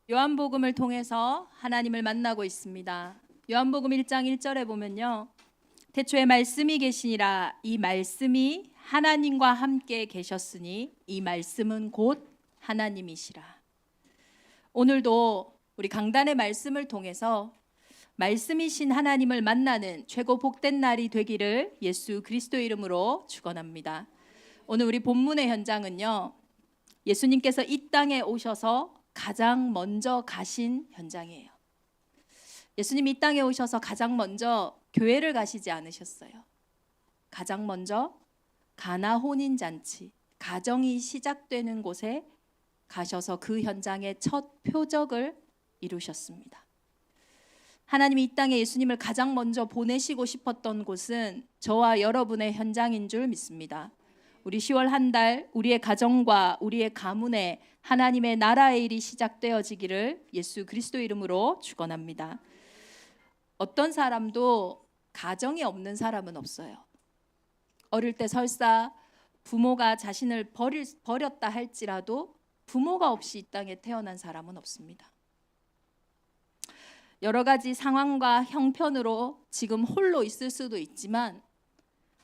요한복음을 통해서 하나님을 만나고 있습니다. 요한복음 1장 1절에 보면요. 태초에 말씀이 계시니라. 이 말씀이 하나님과 함께 계셨으니 이 말씀은 곧 하나님이시라. 오늘도 우리 강단의 말씀을 통해서 말씀이신 하나님을 만나는 최고 복된 날이 되기를 예수 그리스도 이름으로 축원합니다. 오늘 우리 본문의 현장은요. 예수님께서 이 땅에 오셔서 가장 먼저 가신 현장이에요. 예수님이 이 땅에 오셔서 가장 먼저 교회를 가시지 않으셨어요. 가장 먼저 가나 혼인 잔치, 가정이 시작되는 곳에 가셔서 그 현장의 첫 표적을 이루셨습니다. 하나님이 이 땅에 예수님을 가장 먼저 보내시고 싶었던 곳은 저와 여러분의 현장인 줄 믿습니다. 우리 10월 한 달 우리의 가정과 우리의 가문에 하나님의 나라의 일이 시작되어지기를 예수 그리스도 이름으로 축원합니다. 어떤 사람도 가정이 없는 사람은 없어요. 어릴 때 설사 부모가 자신을 버렸다 할지라도 부모가 없이 이 땅에 태어난 사람은 없습니다. 여러 가지 상황과 형편으로 지금 홀로 있을 수도 있지만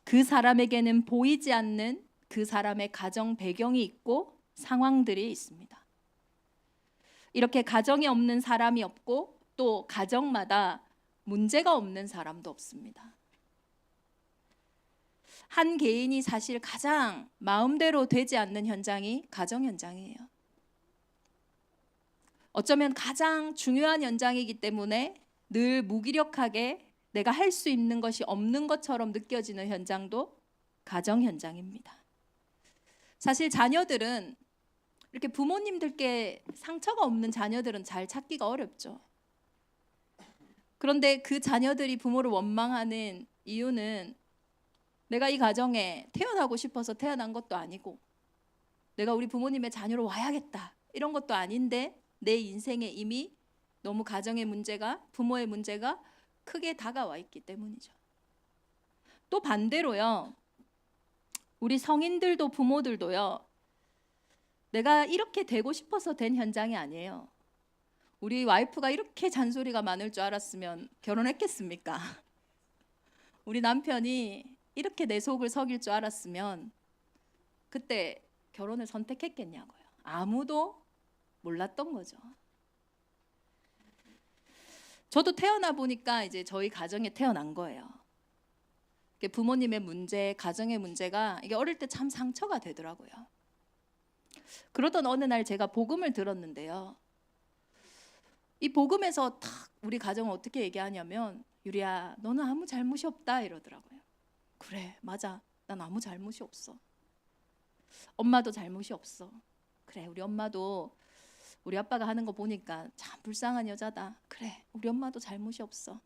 그 사람에게는 보이지 않는 그 사람의 가정 배경이 있고 상황들이 있습니다. 이렇게 가정이 없는 사람이 없고 또 가정마다 문제가 없는 사람도 없습니다. 한 개인이 사실 가장 마음대로 되지 않는 현장이 가정 현장이에요. 어쩌면 가장 중요한 현장이기 때문에 늘 무기력하게 내가 할 수 있는 것이 없는 것처럼 느껴지는 현장도 가정 현장입니다. 사실 자녀들은 이렇게 부모님들께 상처가 없는 자녀들은 잘 찾기가 어렵죠. 그런데 그 자녀들이 부모를 원망하는 이유는 내가 이 가정에 태어나고 싶어서 태어난 것도 아니고 내가 우리 부모님의 자녀로 와야겠다 이런 것도 아닌데 내 인생에 이미 너무 가정의 문제가 부모의 문제가 크게 다가와 있기 때문이죠. 또 반대로요. 우리 성인들도 부모들도요. 내가 이렇게 되고 싶어서 된 현장이 아니에요. 우리 와이프가 이렇게 잔소리가 많을 줄 알았으면 결혼했겠습니까? 우리 남편이 이렇게 내 속을 속일 줄 알았으면 그때 결혼을 선택했겠냐고요. 아무도 몰랐던 거죠. 저도 태어나 보니까 이제 저희 가정에 태어난 거예요. 부모님의 문제, 가정의 문제가 이게 어릴 때 참 상처가 되더라고요. 그러던 어느 날 제가 복음을 들었는데요. 이 복음에서 탁 우리 가정을 어떻게 얘기하냐면 유리야, 너는 아무 잘못이 없다 이러더라고요. 그래, 맞아. 난 아무 잘못이 없어. 엄마도 잘못이 없어. 그래, 우리 엄마도 우리 아빠가 하는 거 보니까 참 불쌍한 여자다. 그래, 우리 엄마도 잘못이 없어.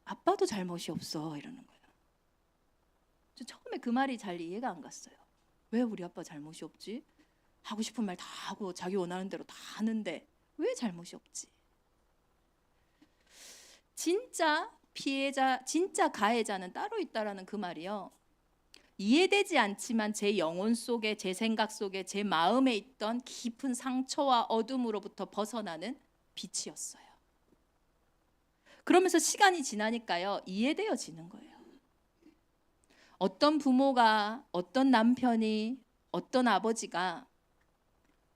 아빠도 잘못이 없어 이러는 거예요. 저 처음에 그 말이 잘 이해가 안 갔어요. 왜 우리 아빠 잘못이 없지? 하고 싶은 말 다 하고 자기 원하는 대로 다 하는데 왜 잘못이 없지? 진짜 피해자, 진짜 가해자는 따로 있다라는 그 말이요. 이해되지 않지만 제 영혼 속에, 제 생각 속에, 제 마음에 있던 깊은 상처와 어둠으로부터 벗어나는 빛이었어요. 그러면서 시간이 지나니까요, 이해되어지는 거예요. 어떤 부모가, 어떤 남편이, 어떤 아버지가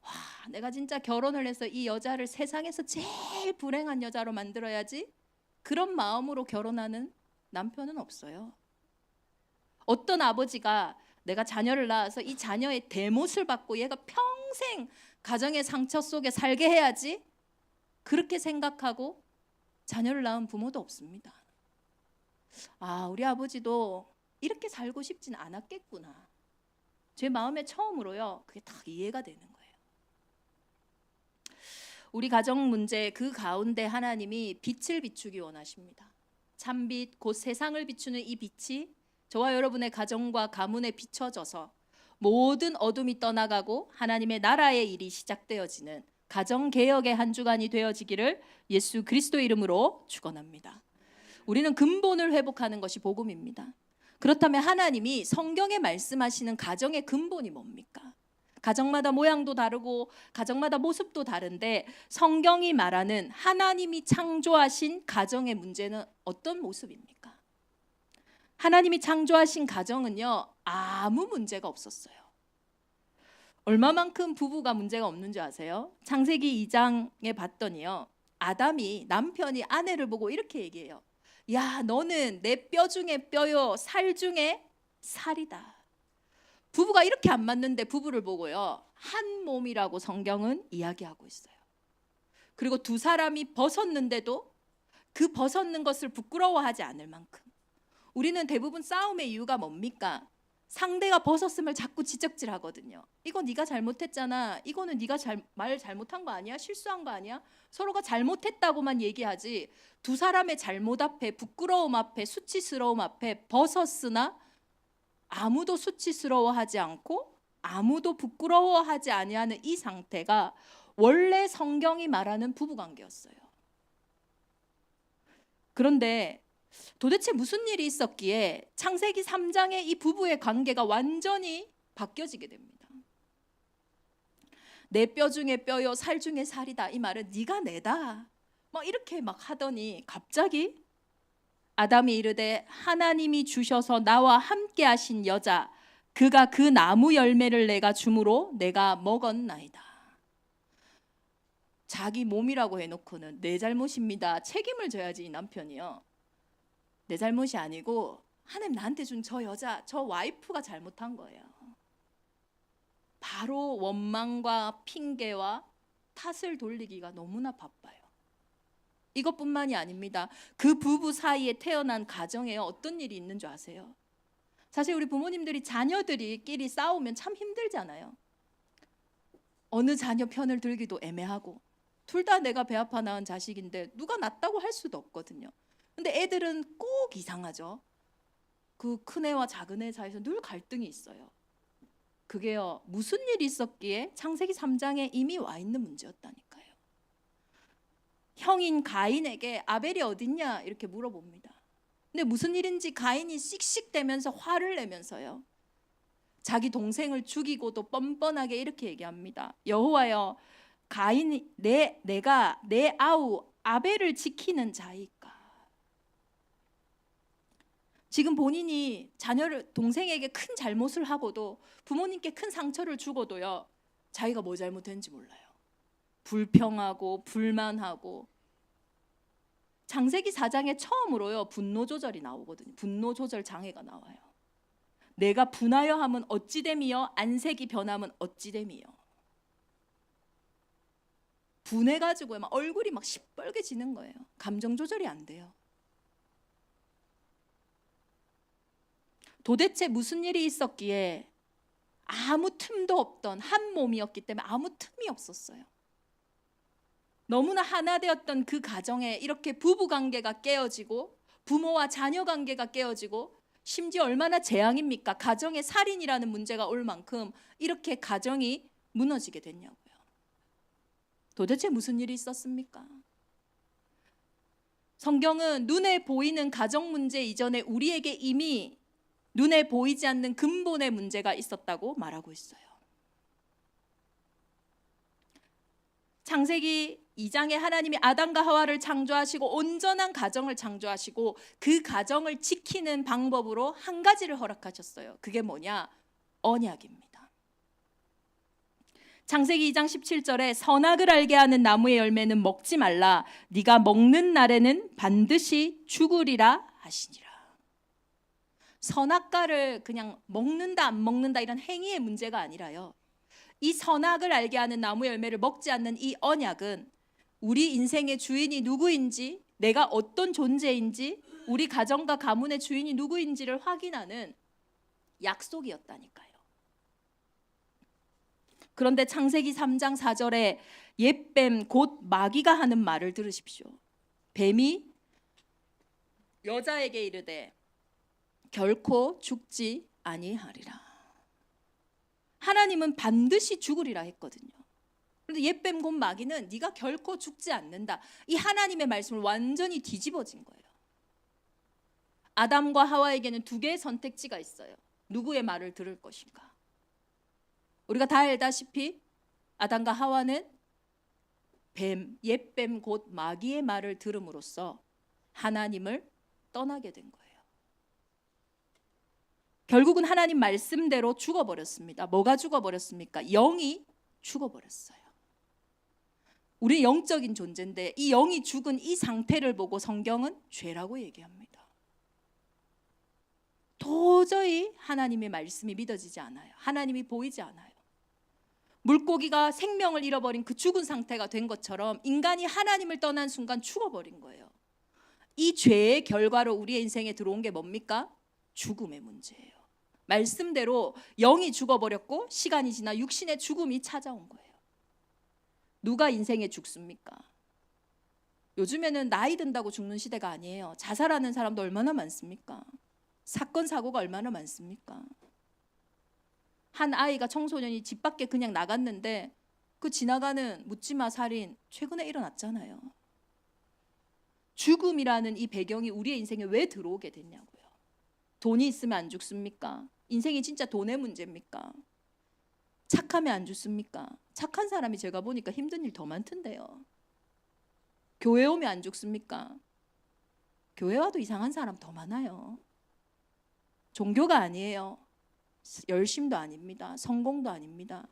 와, 내가 진짜 결혼을 해서 이 여자를 세상에서 제일 불행한 여자로 만들어야지 그런 마음으로 결혼하는 남편은 없어요. 어떤 아버지가 내가 자녀를 낳아서 이 자녀의 대못을 받고 얘가 평생 가정의 상처 속에 살게 해야지 그렇게 생각하고 자녀를 낳은 부모도 없습니다. 아, 우리 아버지도 이렇게 살고 싶진 않았겠구나. 제 마음에 처음으로요, 그게 딱 이해가 되는 거예요. 우리 가정 문제 그 가운데 하나님이 빛을 비추기 원하십니다. 참빛, 곧 세상을 비추는 이 빛이 저와 여러분의 가정과 가문에 비춰져서 모든 어둠이 떠나가고 하나님의 나라의 일이 시작되어지는 가정개혁의 한 주간이 되어지기를 예수 그리스도 이름으로 축원합니다. 우리는 근본을 회복하는 것이 복음입니다. 그렇다면 하나님이 성경에 말씀하시는 가정의 근본이 뭡니까? 가정마다 모양도 다르고 가정마다 모습도 다른데 성경이 말하는 하나님이 창조하신 가정의 문제는 어떤 모습입니까? 하나님이 창조하신 가정은요, 아무 문제가 없었어요. 얼마만큼 부부가 문제가 없는 줄 아세요? 창세기 2장에 봤더니요, 아담이 남편이 아내를 보고 이렇게 얘기해요. 야, 너는 내 뼈 중에 뼈요, 살 중에 살이다. 부부가 이렇게 안 맞는데 부부를 보고요, 한 몸이라고 성경은 이야기하고 있어요. 그리고 두 사람이 벗었는데도 그 벗었는 것을 부끄러워하지 않을 만큼. 우리는 대부분 싸움의 이유가 뭡니까? 상대가 벗었음을 자꾸 지적질하거든요. 이거 네가 잘못했잖아. 이거는 네가 말 잘못한 거 아니야? 실수한 거 아니야? 서로가 잘못했다고만 얘기하지, 두 사람의 잘못 앞에, 부끄러움 앞에, 수치스러움 앞에 벗었으나 아무도 수치스러워하지 않고 아무도 부끄러워하지 아니하는 이 상태가 원래 성경이 말하는 부부관계였어요. 그런데 도대체 무슨 일이 있었기에 창세기 3장의 이 부부의 관계가 완전히 바뀌어지게 됩니다. 내 뼈 중에 뼈요, 살 중에 살이다. 이 말은 네가 내다, 막 이렇게 막 하더니 갑자기 아담이 이르되 하나님이 주셔서 나와 함께 하신 여자, 그가 그 나무 열매를 내가 주므로 내가 먹었나이다. 자기 몸이라고 해놓고는 내 잘못입니다, 책임을 져야지 이 남편이요. 내 잘못이 아니고 하나님 나한테 준 저 여자, 저 와이프가 잘못한 거예요. 바로 원망과 핑계와 탓을 돌리기가 너무나 바빠요. 이것뿐만이 아닙니다. 그 부부 사이에 태어난 가정에 어떤 일이 있는 줄 아세요? 사실 우리 부모님들이 자녀들이끼리 싸우면 참 힘들잖아요. 어느 자녀 편을 들기도 애매하고, 둘 다 내가 배 아파 낳은 자식인데 누가 낫다고 할 수도 없거든요. 근데 애들은 꼭 이상하죠. 그 큰애와 작은애 사이에서 늘 갈등이 있어요. 그게요, 무슨 일이 있었기에 창세기 3장에 이미 와 있는 문제였다니까요. 형인 가인에게 아벨이 어딨냐 이렇게 물어봅니다. 근데 무슨 일인지 가인이 씩씩대면서 화를 내면서요, 자기 동생을 죽이고도 뻔뻔하게 이렇게 얘기합니다. 여호와여, 가인이 내가 내 아우 아벨을 지키는 자이까. 지금 본인이 자녀를, 동생에게 큰 잘못을 하고도, 부모님께 큰 상처를 주고도요, 자기가 뭐 잘못했는지 몰라요. 불평하고 불만하고. 창세기 4장에 처음으로요, 분노 조절이 나오거든요. 분노 조절 장애가 나와요. 내가 분하여 함은 어찌 됨이요, 안색이 변함은 어찌 됨이요. 분해가지고 막 얼굴이 막 시뻘개지는 거예요. 감정 조절이 안 돼요. 도대체 무슨 일이 있었기에 아무 틈도 없던 한 몸이었기 때문에 아무 틈이 없었어요. 너무나 하나 되었던 그 가정에 이렇게 부부 관계가 깨어지고 부모와 자녀 관계가 깨어지고, 심지어 얼마나 재앙입니까? 가정의 살인이라는 문제가 올 만큼 이렇게 가정이 무너지게 됐냐고요. 도대체 무슨 일이 있었습니까? 성경은 눈에 보이는 가정 문제 이전에 우리에게 이미 눈에 보이지 않는 근본의 문제가 있었다고 말하고 있어요. 창세기 2장에 하나님이 아담과 하와를 창조하시고 온전한 가정을 창조하시고 그 가정을 지키는 방법으로 한 가지를 허락하셨어요. 그게 뭐냐? 언약입니다. 창세기 2장 17절에 선악을 알게 하는 나무의 열매는 먹지 말라, 네가 먹는 날에는 반드시 죽으리라 하시니라. 선악과를 그냥 먹는다 안 먹는다 이런 행위의 문제가 아니라요, 이 선악을 알게 하는 나무 열매를 먹지 않는 이 언약은 우리 인생의 주인이 누구인지, 내가 어떤 존재인지, 우리 가정과 가문의 주인이 누구인지를 확인하는 약속이었다니까요. 그런데 창세기 3장 4절에 옛뱀 곧 마귀가 하는 말을 들으십시오. 뱀이 여자에게 이르되 결코 죽지 아니하리라. 하나님은 반드시 죽으리라 했거든요. 그런데 옛뱀 곧 마귀는 네가 결코 죽지 않는다, 이 하나님의 말씀을 완전히 뒤집어진 거예요. 아담과 하와에게는 두 개의 선택지가 있어요. 누구의 말을 들을 것인가? 우리가 다 알다시피 아담과 하와는 옛뱀 곧 마귀의 말을 들음으로써 하나님을 떠나게 된 거예요. 결국은 하나님 말씀대로 죽어버렸습니다. 뭐가 죽어버렸습니까? 영이 죽어버렸어요. 우리 영적인 존재인데 이 영이 죽은 이 상태를 보고 성경은 죄라고 얘기합니다. 도저히 하나님의 말씀이 믿어지지 않아요. 하나님이 보이지 않아요. 물고기가 생명을 잃어버린 그 죽은 상태가 된 것처럼 인간이 하나님을 떠난 순간 죽어버린 거예요. 이 죄의 결과로 우리의 인생에 들어온 게 뭡니까? 죽음의 문제예요. 말씀대로 영이 죽어버렸고 시간이 지나 육신의 죽음이 찾아온 거예요. 누가 인생에 죽습니까? 요즘에는 나이 든다고 죽는 시대가 아니에요. 자살하는 사람도 얼마나 많습니까? 사건 사고가 얼마나 많습니까? 한 아이가 청소년이 집 밖에 그냥 나갔는데 그 지나가는 묻지마 살인 최근에 일어났잖아요. 죽음이라는 이 배경이 우리의 인생에 왜 들어오게 됐냐고요. 돈이 있으면 안 죽습니까? 인생이 진짜 돈의 문제입니까? 착하면 안 죽습니까? 착한 사람이 제가 보니까 힘든 일 더 많던데요. 교회 오면 안 죽습니까? 교회 와도 이상한 사람 더 많아요. 종교가 아니에요. 열심도 아닙니다. 성공도 아닙니다.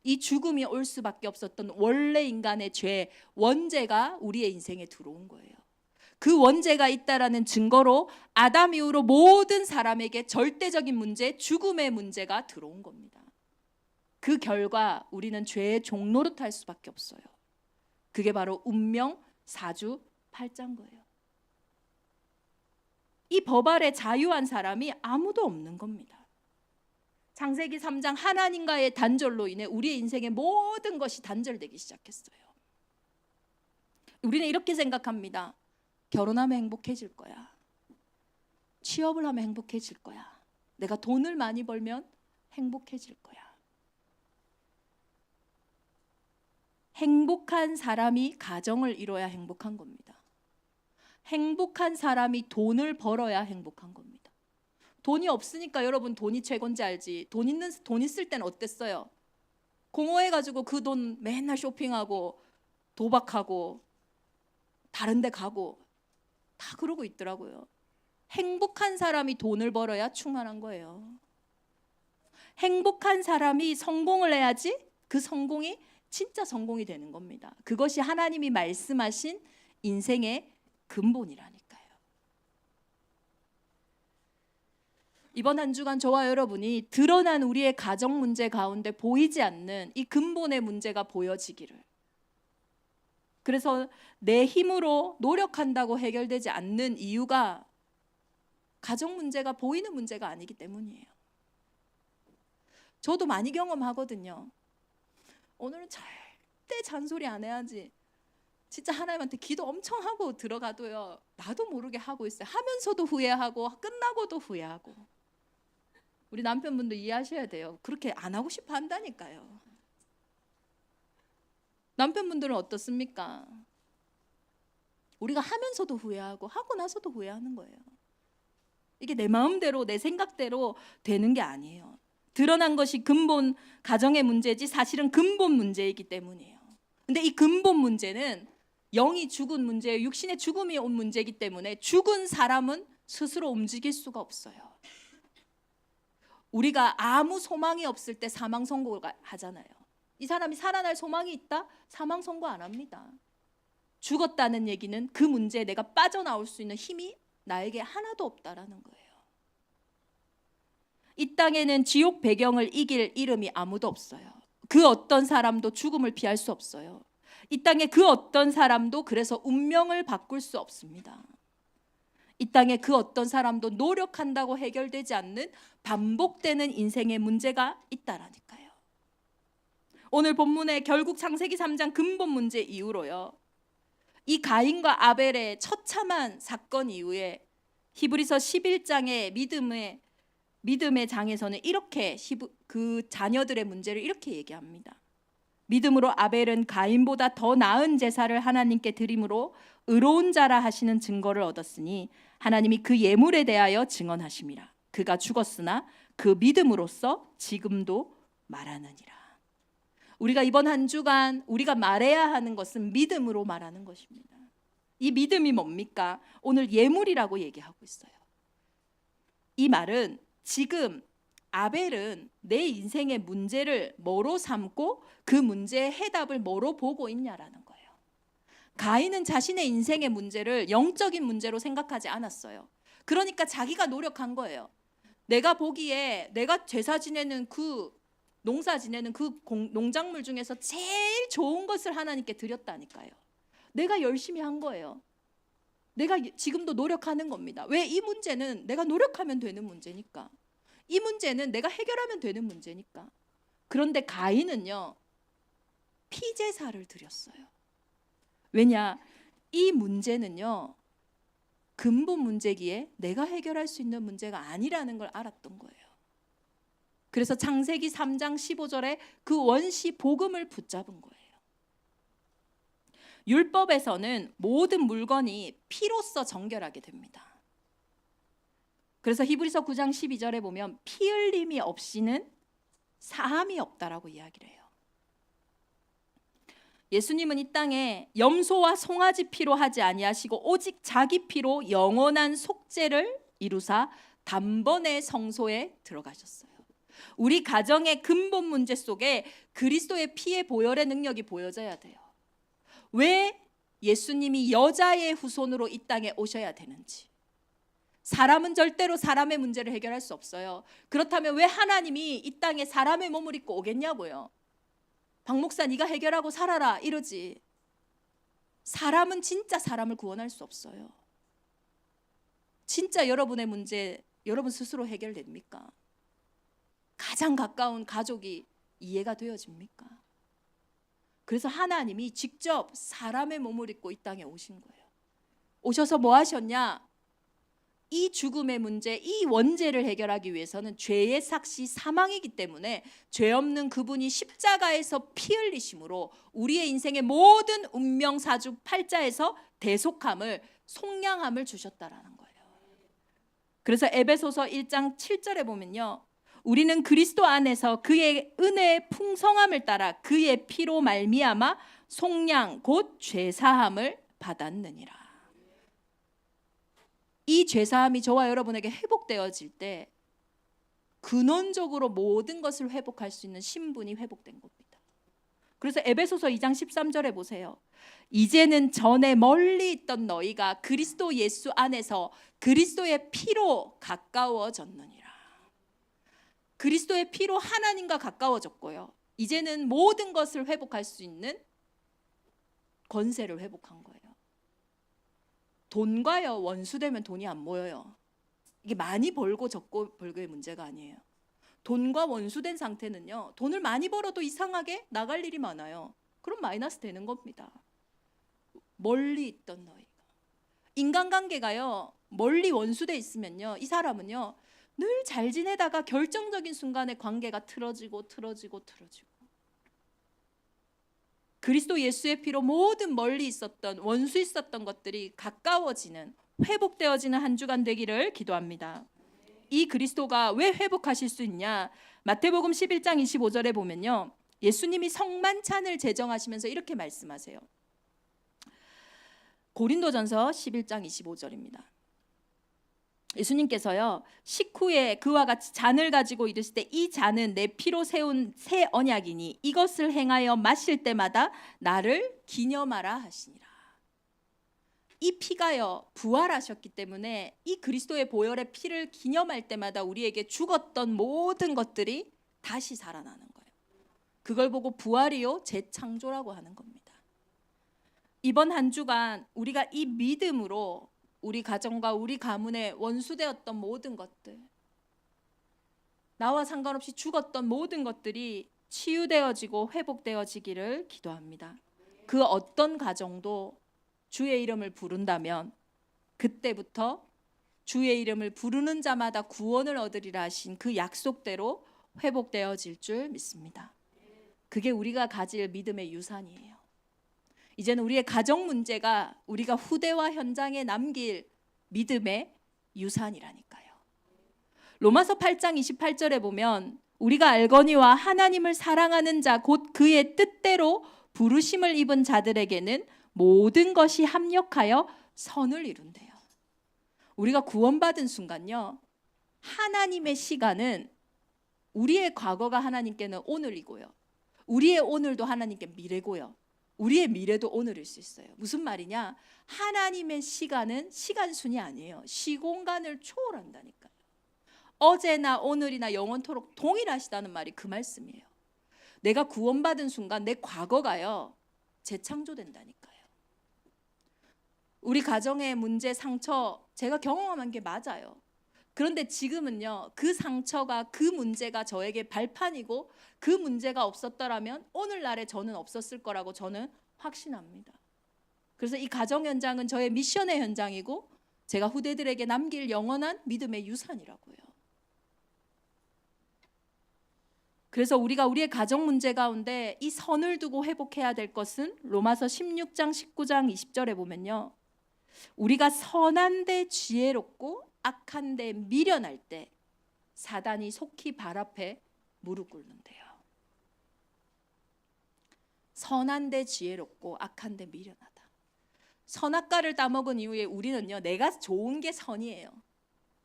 이 죽음이 올 수밖에 없었던 원래 인간의 죄, 원죄가 우리의 인생에 들어온 거예요. 그 원죄가 있다라는 증거로 아담 이후로 모든 사람에게 절대적인 문제, 죽음의 문제가 들어온 겁니다. 그 결과 우리는 죄의 종로로 탈 수밖에 없어요. 그게 바로 운명 사주팔자인 거예요. 이 법 아래 자유한 사람이 아무도 없는 겁니다. 창세기 3장 하나님과의 단절로 인해 우리의 인생의 모든 것이 단절되기 시작했어요. 우리는 이렇게 생각합니다. 결혼하면 행복해질 거야. 취업을 하면 행복해질 거야. 내가 돈을 많이 벌면 행복해질 거야. 행복한 사람이 가정을 이뤄야 행복한 겁니다. 행복한 사람이 돈을 벌어야 행복한 겁니다. 돈이 없으니까 여러분 돈이 최고인지 알지. 돈 있을 때는 어땠어요? 공허해가지고 그 돈 맨날 쇼핑하고 도박하고 다른 데 가고 다 그러고 있더라고요. 행복한 사람이 돈을 벌어야 충만한 거예요. 행복한 사람이 성공을 해야지 그 성공이 진짜 성공이 되는 겁니다. 그것이 하나님이 말씀하신 인생의 근본이라니까요. 이번 한 주간 저와 여러분이 드러난 우리의 가정 문제 가운데 보이지 않는 이 근본의 문제가 보여지기를. 그래서 내 힘으로 노력한다고 해결되지 않는 이유가 가정 문제가 보이는 문제가 아니기 때문이에요. 저도 많이 경험하거든요. 오늘은 절대 잔소리 안 해야지. 진짜 하나님한테 기도 엄청 하고 들어가도요. 나도 모르게 하고 있어요. 하면서도 후회하고 끝나고도 후회하고. 우리 남편분도 이해하셔야 돼요. 그렇게 안 하고 싶어 한다니까요. 남편분들은 어떻습니까? 우리가 하면서도 후회하고 하고 나서도 후회하는 거예요. 이게 내 마음대로 내 생각대로 되는 게 아니에요. 드러난 것이 근본 가정의 문제지 사실은 근본 문제이기 때문이에요. 근데 이 근본 문제는 영이 죽은 문제예요. 육신의 죽음이 온 문제이기 때문에 죽은 사람은 스스로 움직일 수가 없어요. 우리가 아무 소망이 없을 때 사망 선고를 하잖아요. 이 사람이 살아날 소망이 있다? 사망 선고 안 합니다. 죽었다는 얘기는 그 문제에 내가 빠져나올 수 있는 힘이 나에게 하나도 없다라는 거예요. 이 땅에는 지옥 배경을 이길 이름이 아무도 없어요. 그 어떤 사람도 죽음을 피할 수 없어요. 이 땅에 그 어떤 사람도 그래서 운명을 바꿀 수 없습니다. 이 땅에 그 어떤 사람도 노력한다고 해결되지 않는 반복되는 인생의 문제가 있다라니까요. 오늘 본문에 결국 창세기 3장 근본 문제 이후로요. 이 가인과 아벨의 처참한 사건 이후에 히브리서 11장의 믿음의 장에서는 이렇게 그 자녀들의 문제를 이렇게 얘기합니다. 믿음으로 아벨은 가인보다 더 나은 제사를 하나님께 드림으로 의로운 자라 하시는 증거를 얻었으니 하나님이 그 예물에 대하여 증언하심이라. 그가 죽었으나 그 믿음으로써 지금도 말하느니라. 우리가 이번 한 주간 우리가 말해야 하는 것은 믿음으로 말하는 것입니다. 이 믿음이 뭡니까? 오늘 예물이라고 얘기하고 있어요. 이 말은 지금 아벨은 내 인생의 문제를 뭐로 삼고 그 문제의 해답을 뭐로 보고 있냐라는 거예요. 가인은 자신의 인생의 문제를 영적인 문제로 생각하지 않았어요. 그러니까 자기가 노력한 거예요. 내가 보기에 내가 제사 지내는 농사 지내는 농작물 중에서 제일 좋은 것을 하나님께 드렸다니까요. 내가 열심히 한 거예요. 내가 지금도 노력하는 겁니다. 왜? 이 문제는 내가 노력하면 되는 문제니까. 이 문제는 내가 해결하면 되는 문제니까. 그런데 가인은요, 피제사를 드렸어요. 왜냐? 이 문제는요, 근본 문제기에 내가 해결할 수 있는 문제가 아니라는 걸 알았던 거예요. 그래서 창세기 3장 15절에 그 원시 복음을 붙잡은 거예요. 율법에서는 모든 물건이 피로써 정결하게 됩니다. 그래서 히브리서 9장 12절에 보면 피 흘림이 없이는 사함이 없다라고 이야기를 해요. 예수님은 이 땅에 염소와 송아지 피로 하지 아니하시고 오직 자기 피로 영원한 속죄를 이루사 단번에 성소에 들어가셨어요. 우리 가정의 근본 문제 속에 그리스도의 피의 보혈의 능력이 보여져야 돼요. 왜 예수님이 여자의 후손으로 이 땅에 오셔야 되는지. 사람은 절대로 사람의 문제를 해결할 수 없어요. 그렇다면 왜 하나님이 이 땅에 사람의 몸을 입고 오겠냐고요. 박 목사 네가 해결하고 살아라 이러지. 사람은 진짜 사람을 구원할 수 없어요. 진짜 여러분의 문제 여러분 스스로 해결됩니까? 가장 가까운 가족이 이해가 되어집니까? 그래서 하나님이 직접 사람의 몸을 입고 이 땅에 오신 거예요. 오셔서 뭐 하셨냐? 이 죽음의 문제, 이 원죄를 해결하기 위해서는 죄의 삭시 사망이기 때문에 죄 없는 그분이 십자가에서 피 흘리심으로 우리의 인생의 모든 운명사주 팔자에서 대속함을, 속량함을 주셨다라는 거예요. 그래서 에베소서 1장 7절에 보면요, 우리는 그리스도 안에서 그의 은혜의 풍성함을 따라 그의 피로 말미암아 속량 곧 죄사함을 받았느니라. 이 죄사함이 저와 여러분에게 회복되어질 때 근원적으로 모든 것을 회복할 수 있는 신분이 회복된 겁니다. 그래서 에베소서 2장 13절에 보세요. 이제는 전에 멀리 있던 너희가 그리스도 예수 안에서 그리스도의 피로 가까워졌느니라. 그리스도의 피로 하나님과 가까워졌고요. 이제는 모든 것을 회복할 수 있는 권세를 회복한 거예요. 돈과요, 원수되면 돈이 안 모여요. 이게 많이 벌고 적고 벌고의 문제가 아니에요. 돈과 원수된 상태는요, 돈을 많이 벌어도 이상하게 나갈 일이 많아요. 그럼 마이너스 되는 겁니다. 멀리 있던 너희가. 인간관계가요, 멀리 원수돼 있으면요, 이 사람은요 늘 잘 지내다가 결정적인 순간에 관계가 틀어지고 그리스도 예수의 피로 모든 멀리 있었던 원수 있었던 것들이 가까워지는, 회복되어지는 한 주간 되기를 기도합니다. 이 그리스도가 왜 회복하실 수 있냐? 마태복음 11장 25절에 보면요, 예수님이 성만찬을 제정하시면서 이렇게 말씀하세요. 고린도전서 11장 25절입니다. 예수님께서요, 식후에 그와 같이 잔을 가지고 이르실 때 이 잔은 내 피로 세운 새 언약이니 이것을 행하여 마실 때마다 나를 기념하라 하시니라. 이 피가요 부활하셨기 때문에 이 그리스도의 보혈의 피를 기념할 때마다 우리에게 죽었던 모든 것들이 다시 살아나는 거예요. 그걸 보고 부활이요 재창조라고 하는 겁니다. 이번 한 주간 우리가 이 믿음으로 우리 가정과 우리 가문에 원수되었던 모든 것들, 나와 상관없이 죽었던 모든 것들이 치유되어지고 회복되어지기를 기도합니다. 그 어떤 가정도 주의 이름을 부른다면 그때부터 주의 이름을 부르는 자마다 구원을 얻으리라 하신 그 약속대로 회복되어질 줄 믿습니다. 그게 우리가 가질 믿음의 유산이에요. 이제는 우리의 가정 문제가 우리가 후대와 현장에 남길 믿음의 유산이라니까요. 로마서 8장 28절에 보면 우리가 알거니와 하나님을 사랑하는 자 곧 그의 뜻대로 부르심을 입은 자들에게는 모든 것이 합력하여 선을 이룬대요. 우리가 구원받은 순간요, 하나님의 시간은 우리의 과거가 하나님께는 오늘이고요, 우리의 오늘도 하나님께 미래고요, 우리의 미래도 오늘일 수 있어요. 무슨 말이냐? 하나님의 시간은 시간순이 아니에요. 시공간을 초월한다니까요. 어제나 오늘이나 영원토록 동일하시다는 말이 그 말씀이에요. 내가 구원받은 순간 내 과거가요, 재창조된다니까요. 우리 가정의 문제, 상처 제가 경험한 게 맞아요. 그런데 지금은요, 그 상처가, 그 문제가 저에게 발판이고 그 문제가 없었더라면 오늘날에 저는 없었을 거라고 저는 확신합니다. 그래서 이 가정 현장은 저의 미션의 현장이고 제가 후대들에게 남길 영원한 믿음의 유산이라고요. 그래서 우리가 우리의 가정 문제 가운데 이 선을 두고 회복해야 될 것은 로마서 16장 19장 20절에 보면요, 우리가 선한데 지혜롭고 악한데 미련할 때 사단이 속히 발 앞에 무릎 꿇는데요. 선한데 지혜롭고 악한데 미련하다. 선악과를 따먹은 이후에 우리는요, 내가 좋은 게 선이에요,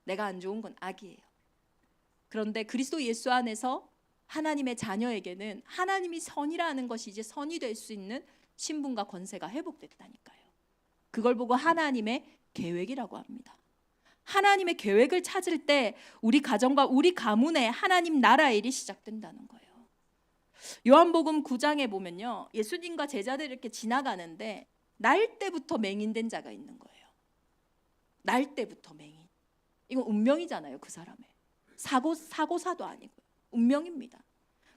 내가 안 좋은 건 악이에요. 그런데 그리스도 예수 안에서 하나님의 자녀에게는 하나님이 선이라는 것이 이제 선이 될 수 있는 신분과 권세가 회복됐다니까요. 그걸 보고 하나님의 계획이라고 합니다. 하나님의 계획을 찾을 때 우리 가정과 우리 가문에 하나님 나라의 일이 시작된다는 거예요. 요한복음 9장에 보면요, 예수님과 제자들이 이렇게 지나가는데 날 때부터 맹인된 자가 있는 거예요. 날 때부터 맹인. 이건 운명이잖아요. 그 사람의 사고사도 아니고 운명입니다.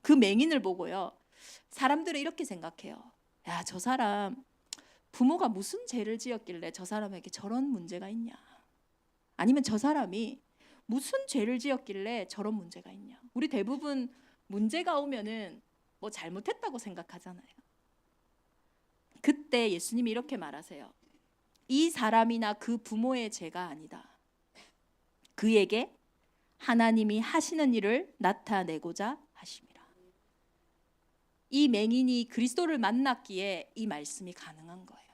그 맹인을 보고요, 사람들은 이렇게 생각해요. 야, 저 사람 부모가 무슨 죄를 지었길래 저 사람에게 저런 문제가 있냐, 아니면 저 사람이 무슨 죄를 지었길래 저런 문제가 있냐. 우리 대부분 문제가 오면은 뭐 잘못했다고 생각하잖아요. 그때 예수님이 이렇게 말하세요. 이 사람이나 그 부모의 죄가 아니다. 그에게 하나님이 하시는 일을 나타내고자 하심이라. 이 맹인이 그리스도를 만났기에 이 말씀이 가능한 거예요.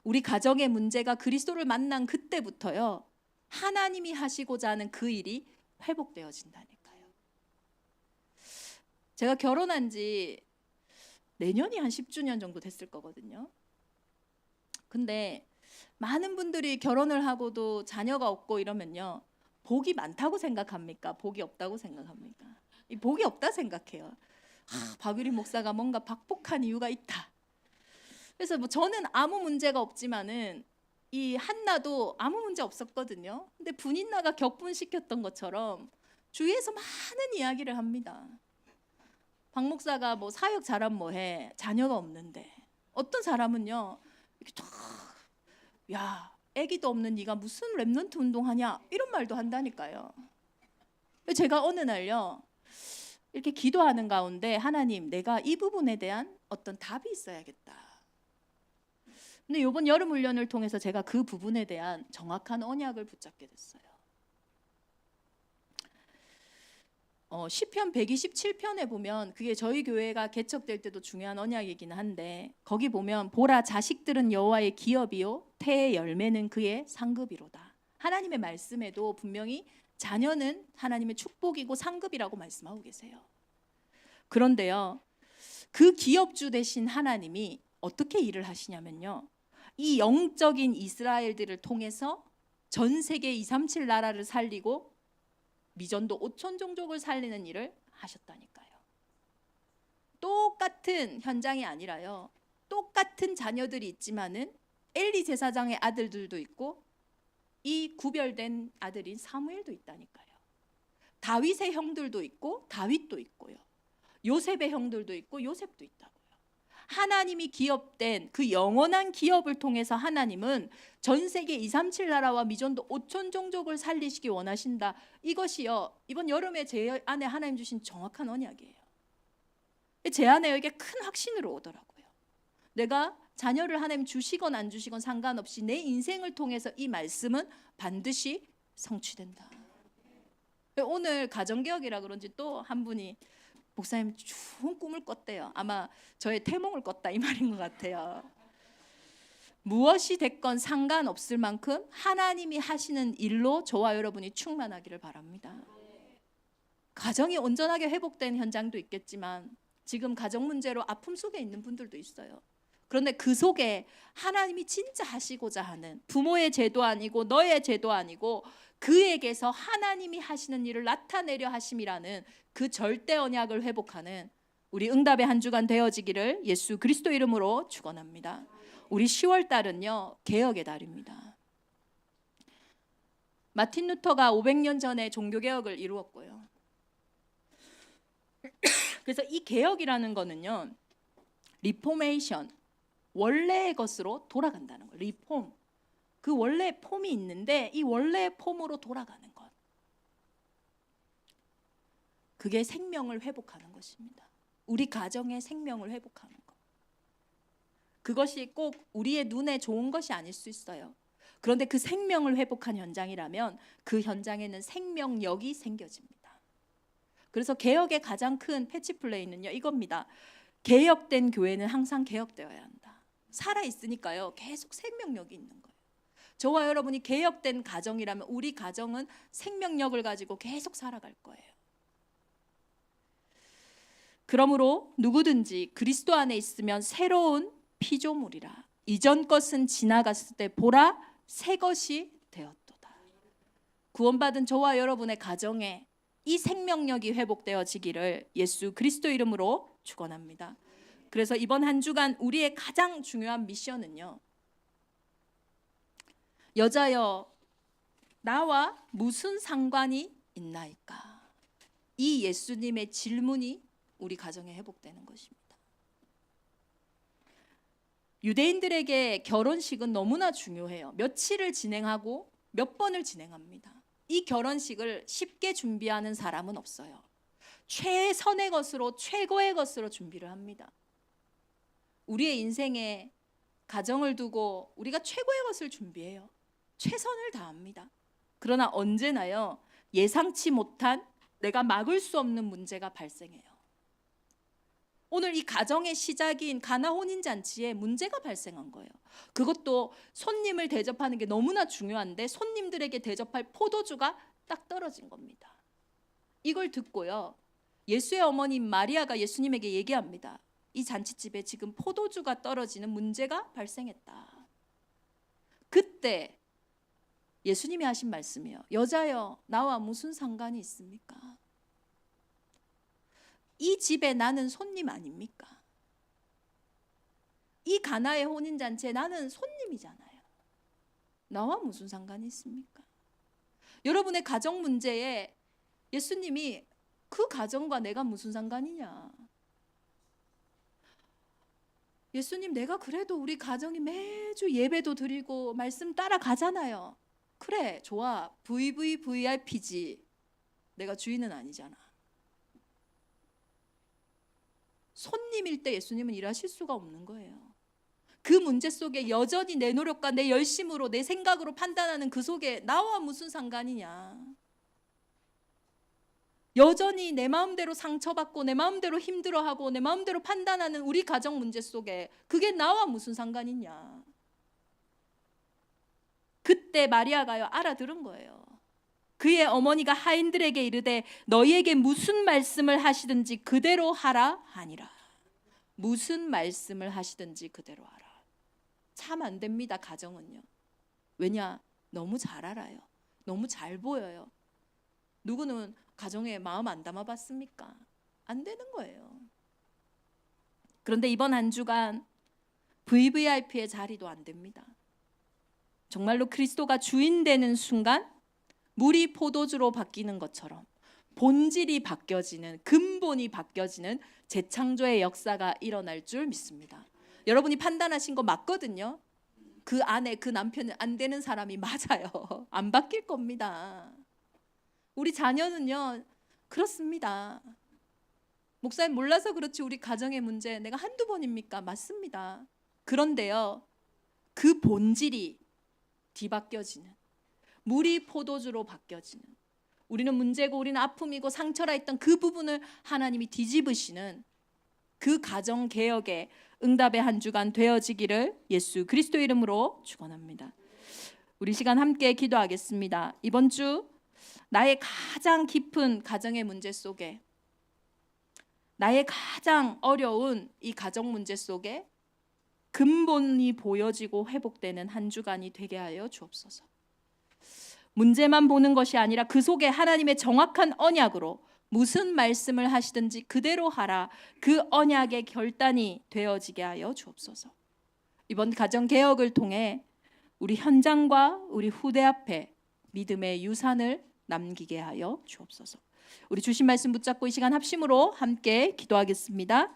우리 가정의 문제가 그리스도를 만난 그때부터요, 하나님이 하시고자 하는 그 일이 회복되어진다니까요. 제가 결혼한 지 내년이 한 10주년 정도 됐을 거거든요. 근데 많은 분들이 결혼을 하고도 자녀가 없고 이러면요, 복이 많다고 생각합니까? 복이 없다고 생각합니까? 이 복이 없다 생각해요. 박유리 목사가 뭔가 박복한 이유가 있다. 그래서 뭐 저는 아무 문제가 없지만은 이 한나도 아무 문제 없었거든요. 근데 분인나가 격분시켰던 것처럼 주위에서 많은 이야기를 합니다. 박 목사가 뭐 사역 잘하면 뭐해, 자녀가 없는데. 어떤 사람은요, 이렇게 쫙, 야, 애기도 없는 네가 무슨 랩런트 운동하냐, 이런 말도 한다니까요. 제가 어느 날요, 이렇게 기도하는 가운데 하나님, 내가 이 부분에 대한 어떤 답이 있어야겠다. 근데 이번 여름 훈련을 통해서 제가 그 부분에 대한 정확한 언약을 붙잡게 됐어요. 시편 127편에 보면, 그게 저희 교회가 개척될 때도 중요한 언약이긴 한데, 거기 보면 보라, 자식들은 여호와의 기업이요 태의 열매는 그의 상급이로다. 하나님의 말씀에도 분명히 자녀는 하나님의 축복이고 상급이라고 말씀하고 계세요. 그런데요, 그 기업주 되신 하나님이 어떻게 일을 하시냐면요, 이 영적인 이스라엘들을 통해서 전 세계 237 나라를 살리고 미전도 5천 종족을 살리는 일을 하셨다니까요. 똑같은 현장이 아니라요, 똑같은 자녀들이 있지만은 엘리 제사장의 아들들도 있고 이 구별된 아들인 사무엘도 있다니까요. 다윗의 형들도 있고 다윗도 있고요, 요셉의 형들도 있고 요셉도 있다고요. 하나님이 기업된 그 영원한 기업을 통해서 하나님은 전 세계 237 나라와 미전도 5천 종족을 살리시기 원하신다. 이것이요, 이번 여름에 제 안에 하나님 주신 정확한 언약이에요. 제 안에 이게 큰 확신으로 오더라고요. 내가 자녀를 하나님 주시건 안 주시건 상관없이 내 인생을 통해서 이 말씀은 반드시 성취된다. 오늘 가정개혁이라 그런지 또 한 분이 목사님 좋은 꿈을 꿨대요. 아마 저의 태몽을 꿨다 이 말인 것 같아요. 무엇이 됐건 상관없을 만큼 하나님이 하시는 일로 저와 여러분이 충만하기를 바랍니다. 가정이 온전하게 회복된 현장도 있겠지만 지금 가정 문제로 아픔 속에 있는 분들도 있어요. 그런데 그 속에 하나님이 진짜 하시고자 하는 부모의 죄도 아니고 너의 죄도 아니고 그에게서 하나님이 하시는 일을 나타내려 하심이라는 그 절대 언약을 회복하는 우리 응답의 한 주간 되어지기를 예수 그리스도 이름으로 축원합니다. 우리 10월 달은요 개혁의 달입니다. 마틴 루터가 500년 전에 종교개혁을 이루었고요. 그래서 이 개혁이라는 거는요 리포메이션, 원래의 것으로 돌아간다는 거예요. 리폼, 그 원래의 폼이 있는데 이 원래의 폼으로 돌아가는 것, 그게 생명을 회복하는 것입니다. 우리 가정의 생명을 회복하는 것. 그것이 꼭 우리의 눈에 좋은 것이 아닐 수 있어요. 그런데 그 생명을 회복한 현장이라면 그 현장에는 생명력이 생겨집니다. 그래서 개혁의 가장 큰 패치플레이는요 이겁니다. 개혁된 교회는 항상 개혁되어야 한다. 살아있으니까요 계속 생명력이 있는 거예요. 저와 여러분이 개혁된 가정이라면 우리 가정은 생명력을 가지고 계속 살아갈 거예요. 그러므로 누구든지 그리스도 안에 있으면 새로운 피조물이라. 이전 것은 지나갔을 때 보라 새 것이 되었도다. 구원받은 저와 여러분의 가정에 이 생명력이 회복되어지기를 예수 그리스도 이름으로 축원합니다. 그래서 이번 한 주간 우리의 가장 중요한 미션은요, 여자여 나와 무슨 상관이 있나이까? 이 예수님의 질문이 우리 가정에 회복되는 것입니다. 유대인들에게 결혼식은 너무나 중요해요. 며칠을 진행하고 몇 번을 진행합니다. 이 결혼식을 쉽게 준비하는 사람은 없어요. 최선의 것으로 최고의 것으로 준비를 합니다. 우리의 인생에 가정을 두고 우리가 최고의 것을 준비해요. 최선을 다합니다. 그러나 언제나요 예상치 못한 내가 막을 수 없는 문제가 발생해요. 오늘 이 가정의 시작인 가나 혼인잔치에 문제가 발생한 거예요. 그것도 손님을 대접하는 게 너무나 중요한데 손님들에게 대접할 포도주가 딱 떨어진 겁니다. 이걸 듣고요 예수의 어머님 마리아가 예수님에게 얘기합니다. 이 잔치집에 지금 포도주가 떨어지는 문제가 발생했다. 그때 예수님이 하신 말씀이에요. 여자여 나와 무슨 상관이 있습니까? 이 집에 나는 손님 아닙니까? 이 가나의 혼인잔치에 나는 손님이잖아요. 나와 무슨 상관이 있습니까? 여러분의 가정 문제에 예수님이 그 가정과 내가 무슨 상관이냐? 예수님 내가 그래도 우리 가정이 매주 예배도 드리고 말씀 따라가잖아요. 그래 좋아 VVVIP지 내가 주인은 아니잖아. 손님일 때 예수님은 일하실 수가 없는 거예요. 그 문제 속에 여전히 내 노력과 내 열심으로 내 생각으로 판단하는 그 속에 나와 무슨 상관이냐. 여전히 내 마음대로 상처받고 내 마음대로 힘들어하고 내 마음대로 판단하는 우리 가정 문제 속에 그게 나와 무슨 상관이냐. 그때 마리아가요 알아들은 거예요. 그의 어머니가 하인들에게 이르되 너희에게 무슨 말씀을 하시든지 그대로 하라 하니라. 무슨 말씀을 하시든지 그대로 하라. 참 안 됩니다 가정은요. 왜냐? 너무 잘 알아요. 너무 잘 보여요. 누구는 가정에 마음 안 담아봤습니까? 안 되는 거예요. 그런데 이번 한 주간 VVIP의 자리도 안 됩니다. 정말로 그리스도가 주인 되는 순간 물이 포도주로 바뀌는 것처럼 본질이 바뀌어지는, 근본이 바뀌어지는 재창조의 역사가 일어날 줄 믿습니다. 여러분이 판단하신 거 맞거든요. 그 아내, 그 남편은 안 되는 사람이 맞아요. 안 바뀔 겁니다. 우리 자녀는요 그렇습니다. 목사님 몰라서 그렇지 우리 가정의 문제 내가 한두 번입니까? 맞습니다. 그런데요 그 본질이 뒤바뀌어지는, 물이 포도주로 바뀌어지는, 우리는 문제고 우리는 아픔이고 상처라 했던 그 부분을 하나님이 뒤집으시는 그 가정 개혁의 응답의 한 주간 되어지기를 예수 그리스도 이름으로 축원합니다. 우리 시간 함께 기도하겠습니다. 이번 주 나의 가장 깊은 가정의 문제 속에, 나의 가장 어려운 이 가정 문제 속에 근본이 보여지고 회복되는 한 주간이 되게 하여 주옵소서. 문제만 보는 것이 아니라 그 속에 하나님의 정확한 언약으로 무슨 말씀을 하시든지 그대로 하라, 그 언약의 결단이 되어지게 하여 주옵소서. 이번 가정 개혁을 통해 우리 현장과 우리 후대 앞에 믿음의 유산을 남기게 하여 주옵소서. 우리 주신 말씀 붙잡고 이 시간 합심으로 함께 기도하겠습니다.